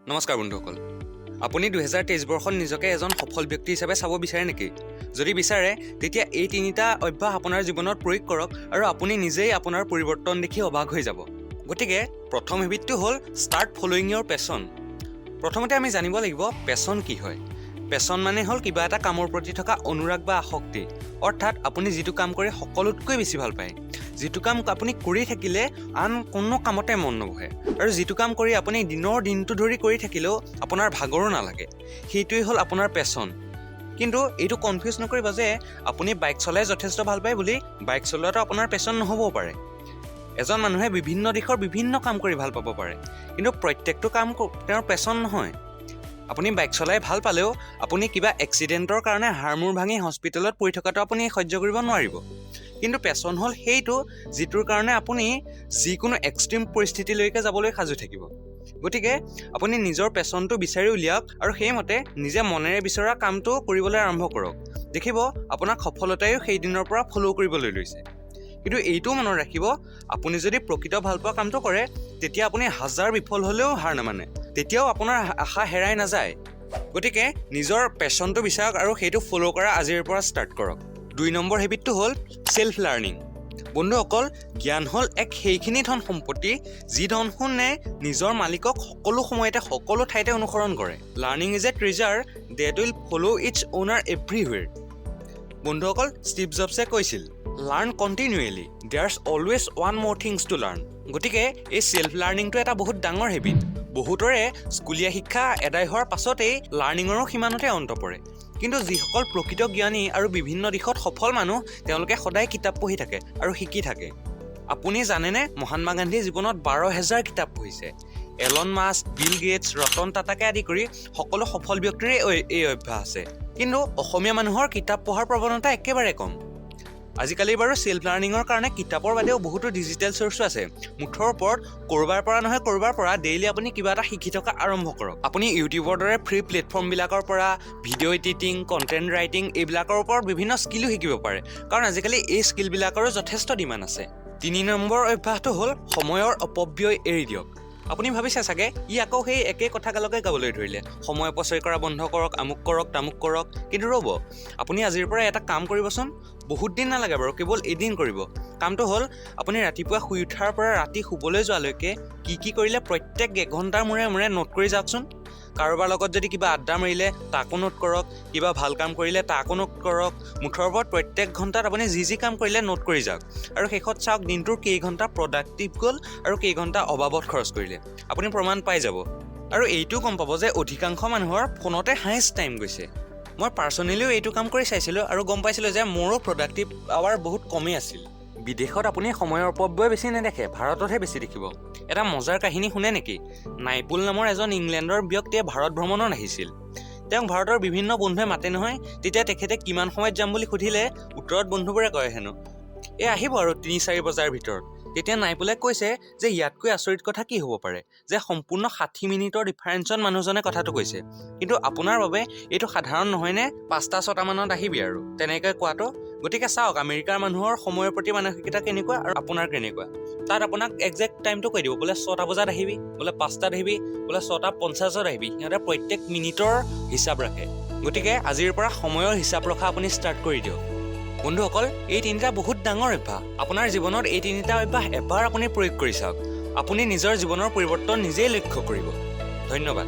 নমস্কাৰ বন্ধুসকল, আপুনি 2023 বৰ্ষত নিজকে এজন সফল ব্যক্তি হিচাপে চাব বিচাৰে নেকি? যদি বিচাৰে তেতিয়া এই তিনিটা অভ্যাস আপোনাৰ জীৱনত প্ৰয়োগ কৰক আৰু আপুনি নিজেই আপোনাৰ পৰিৱৰ্তন দেখি অবাক হৈ যাব। গতিকে প্ৰথম হেবিটটো হ'ল ষ্টাৰ্ট ফলোয়িং ইয়ৰ পেছন। প্ৰথমতে আমি জানিব লাগিব পেছন কি হয়। পেছন মানে হ'ল কিবা এটা কামৰ প্ৰতি থকা অনুৰাগ বা আসক্তি, অৰ্থাৎ আপুনি যিটো কাম কৰি সকলোতকৈ বেছি ভাল পায়, যিটো কাম আপুনি কৰি থাকিলে আন কোনো কামতে মন নবহে আৰু যিটো কাম কৰি আপুনি দিনটো ধৰি কৰি থাকিলেও আপোনাৰ ভাগৰো নালাগে, সেইটোৱেই হ'ল আপোনাৰ পেছন। কিন্তু এইটো কনফিউজ নকৰিব যে আপুনি বাইক চলাই যথেষ্ট ভাল পায় বুলি বাইক চলোৱাটো আপোনাৰ পেছন নহ'বও পাৰে। এজন মানুহে বিভিন্ন দিশৰ বিভিন্ন কাম কৰি ভাল পাব পাৰে, কিন্তু প্ৰত্যেকটো কাম তেওঁৰ পেছন নহয়। আপুনি বাইক চলাই ভাল পালেও আপুনি কিবা এক্সিডেণ্টৰ কাৰণে হাড়মূৰ ভাঙি হস্পিটেলত পৰি থকাটো আপুনি সহ্য কৰিব নোৱাৰিব। কিন্তু পেছন হ'ল সেইটো যিটোৰ কাৰণে আপুনি যিকোনো এক্সট্ৰিম পৰিস্থিতিলৈকে যাবলৈ সাজু থাকিব। গতিকে আপুনি নিজৰ পেছনটো বিচাৰি উলিয়াওক আৰু সেইমতে নিজে মনেৰে বিচৰা কামটো কৰিবলৈ আৰম্ভ কৰক। দেখিব আপোনাক সফলতায়ো সেই দিনৰ পৰা ফ'ল' কৰিবলৈ লৈছে। কিন্তু এইটোও মনত ৰাখিব, আপুনি যদি প্ৰকৃত ভালপোৱা কামটো কৰে তেতিয়া আপুনি হাজাৰ বিফল হ'লেও হাৰ নামানে, তেতিয়াও আপোনাৰ আশা হেৰাই নাযায়। গতিকে নিজৰ পেছনটো বিচাৰক আৰু সেইটো ফ'ল' কৰা আজিৰ পৰা ষ্টাৰ্ট কৰক। 2 নম্বৰ হেবিটটো হ'ল চেল্ফ লাৰ্ণিং। বন্ধুসকল, জ্ঞান হ'ল এক সেইখিনি ধন সম্পত্তি যি ধনখনে নিজৰ মালিকক সকলো সময়তে সকলো ঠাইতে অনুসৰণ কৰে। Learning is a treasure that will follow' its owner everywhere. বন্ধুসকল, ষ্টিভ জবছে কৈছিল, learn continuously, there's always one more things to learn. গতিকে এই চেল্ফ লাৰ্ণিংটো এটা বহুত ডাঙৰ হেবিট। বহুতৰে স্কুলীয়া শিক্ষা এদায় হোৱাৰ পাছতেই লাৰ্ণিঙৰো সিমানতে অন্ত পৰে। কিন্তু যিসকল প্ৰকৃত জ্ঞানী আৰু বিভিন্ন দিশত সফল মানুহ, তেওঁলোকে সদায় কিতাপ পঢ়ি থাকে আৰু শিকি থাকে। আপুনি জানেনে, মহাত্মা গান্ধীয়ে জীৱনত 12,000 কিতাপ পঢ়িছে। Elon Musk, Bill Gates, Ratan টাটাকে আদি কৰি সকলো সফল ব্যক্তিৰে এই অভ্যাস আছে। কিন্তু অসমীয়া মানুহৰ কিতাপ পঢ়াৰ প্ৰৱণতা একেবাৰে কম। আজিকালি বাৰু চেল্ফ লাৰ্ণিঙৰ কাৰণে কিতাপৰ বাদেও বহুতো ডিজিটেল চ'ৰ্চো আছে। মুঠৰ ওপৰত ক'ৰবাৰ পৰা ডেইলি আপুনি কিবা এটা শিকি থকা আৰম্ভ কৰক। আপুনি ইউটিউবৰ দৰে ফ্ৰী প্লেটফৰ্মবিলাকৰ পৰা ভিডিঅ' এডিটিং, কণ্টেণ্ট ৰাইটিং এইবিলাকৰ ওপৰত বিভিন্ন স্কিলো শিকিব পাৰে, কাৰণ আজিকালি এই স্কিলবিলাকৰো যথেষ্ট ডিমাণ্ড আছে। 3 নম্বৰ অভ্যাসটো হ'ল সময়ৰ অপব্যয় এৰি দিয়ক। আপুনি ভাবিছে চাগে ই আকৌ সেই একে কথাগালকে গাবলৈ ধৰিলে, সময় অপচয় কৰা বন্ধ কৰক, আমুক কৰক, তামুক কৰক। কিন্তু ৰ'ব, আপুনি আজিৰ পৰা এটা কাম কৰিবচোন। বহুত দিন নালাগে বাৰু, কেৱল এদিন কৰিব। কামটো হ'ল আপুনি ৰাতিপুৱা শুই উঠাৰ পৰা ৰাতি শুবলৈ যোৱালৈকে কি কৰিলে প্ৰত্যেক 1 ঘণ্টাৰ মূৰে নোট কৰি যাওকচোন। কাৰোবাৰ লগত যদি কিবা আড্ডা মাৰিলে তাকো নোট কৰক, কিবা ভাল কাম কৰিলে তাকো নোট কৰক। মুঠৰ ওপৰত প্ৰত্যেক ঘণ্টাত আপুনি যি কাম কৰিলে নোট কৰি যাওক আৰু শেষত চাওক দিনটোৰ কেইঘণ্টা প্ৰডাক্টিভ গ'ল আৰু কেইঘণ্টা অবাবত খৰচ কৰিলে। আপুনি প্ৰমাণ পাই যাব। আৰু এইটোও গম পাব যে অধিকাংশ মানুহৰ ফোনতে হায়েষ্ট টাইম গৈছে। মই পাৰ্চনেলিও এইটো কাম কৰি চাইছিলোঁ আৰু গম পাইছিলোঁ যে মোৰো প্ৰডাক্টিভ আৱাৰ বহুত কমেই আছিল। বিদেশত আপুনি সময়ৰ অপব্যয় বেছি নেদেখে, ভাৰততহে বেছি দেখিব। এটা মজাৰ কাহিনী শুনে নেকি? নাইপুল নামৰ এজন ইংলেণ্ডৰ ব্যক্তিয়ে ভাৰত ভ্ৰমণত আহিছিল। তেওঁক ভাৰতৰ বিভিন্ন বন্ধুৱে মাতে নহয়। তেতিয়া তেখেতে কিমান সময়ত যাম বুলি সুধিলে উত্তৰত বন্ধুবোৰে কয় হেনো, আহিব আৰু 3-4 বজাৰ ভিতৰত। তেতিয়া নাইপুলে কৈছে যে ইয়াতকৈ আচৰিত কথা কি হ'ব পাৰে যে সম্পূৰ্ণ 60 মিনিটৰ ডিফাৰেঞ্চত মানুহজনে কথাটো কৈছে। কিন্তু আপোনাৰ বাবে এইটো সাধাৰণ নহয়নে 5টা-6টা মানত আহিবি আৰু তেনেকৈ কোৱাটো? গতিকে চাওক, আমেৰিকাৰ মানুহৰ সময়ৰ প্ৰতি মানসিকতা কেনেকুৱা আৰু আপোনাৰ কেনেকুৱা। তাত আপোনাক একজেক্ট টাইমটো কৈ দিব, বোলে 6টা বজাত আহিবি, বোলে 5টাত আহিবি, বোলে 6:50 আহিবি। সিহঁতে প্ৰত্যেক মিনিটৰ হিচাপ ৰাখে। গতিকে আজিৰ পৰা সময়ৰ হিচাপ ৰখা আপুনি ষ্টাৰ্ট কৰি দিয়ক। বন্ধুসকল, এই 3টা বহুত ডাঙৰ অভ্যাস। আপোনাৰ জীৱনত এই 3টা অভ্যাস এবাৰ আপুনি প্ৰয়োগ কৰি চাওক। আপুনি নিজৰ জীৱনৰ পৰিৱৰ্তন নিজেই লক্ষ্য কৰিব। ধন্যবাদ।